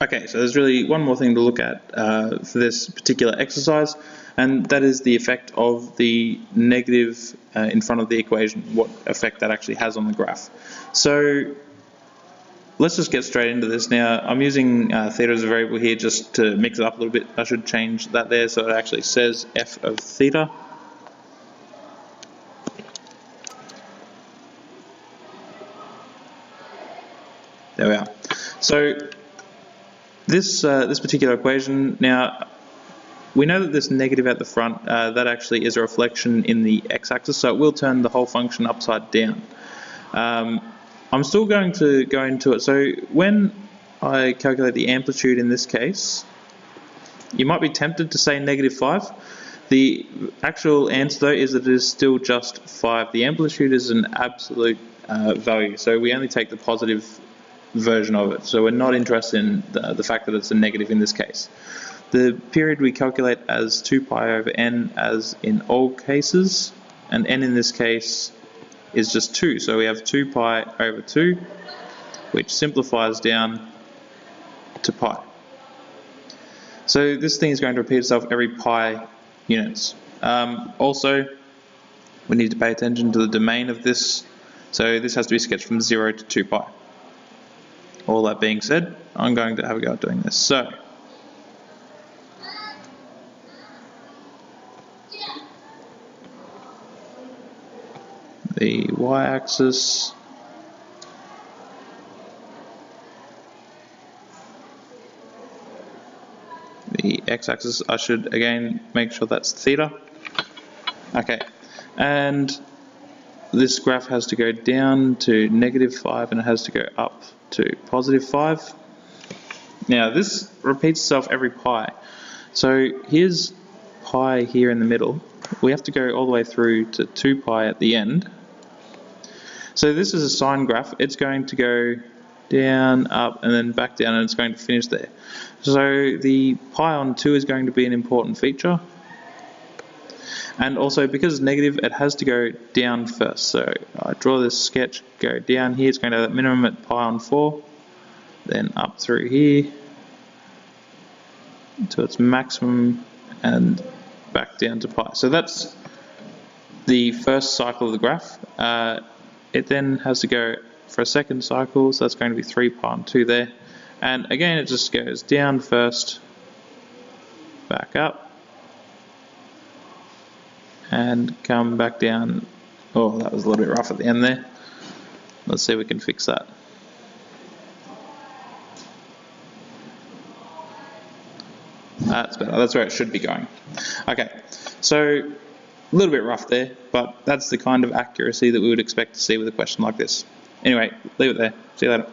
Okay, so there's really one more thing to look at for this particular exercise, and that is the effect of the negative in front of the equation, what effect that actually has on the graph. So let's just get straight into this. Now, I'm using theta as a variable here just to mix it up a little bit. I should change that there so it actually says f of theta. There we are. So this particular equation, now we know that this negative at the front, that actually is a reflection in the x-axis, so it will turn the whole function upside down. I'm still going to go into it. So when I calculate the amplitude in this case, you might be tempted to say -5. The actual answer though is that it is still just 5. The amplitude is an absolute value, so we only take the positive version of it. So we're not interested in the fact that it's a negative in this case. The period we calculate as 2 pi over n as in all cases, and n in this case is just 2. So we have 2 pi over 2, which simplifies down to pi. So this thing is going to repeat itself every pi units. Also, we need to pay attention to the domain of this. So this has to be sketched from 0 to 2 pi. All that being said, I'm going to have a go at doing this. So the y-axis, the x-axis, I should again make sure that's theta. Okay, and this graph has to go down to -5 and it has to go up to +5. Now this repeats itself every pi. So here's pi here in the middle. We have to go all the way through to 2 pi at the end. So this is a sine graph. It's going to go down, up, and then back down, and it's going to finish there. So the pi on 2 is going to be an important feature. And also, because it's negative, it has to go down first. So I draw this sketch, go down here. It's going to have that minimum at pi on 4, then up through here to its maximum, and back down to pi. So that's the first cycle of the graph. It then has to go for a second cycle, so that's going to be 3 pi on 2 there. And again, it just goes down first, back up, and come back down. Oh, that was a little bit rough at the end there. Let's see if we can fix that. That's better. That's where it should be going. Okay, so a little bit rough there, but that's the kind of accuracy that we would expect to see with a question like this. Anyway, leave it there. See you later.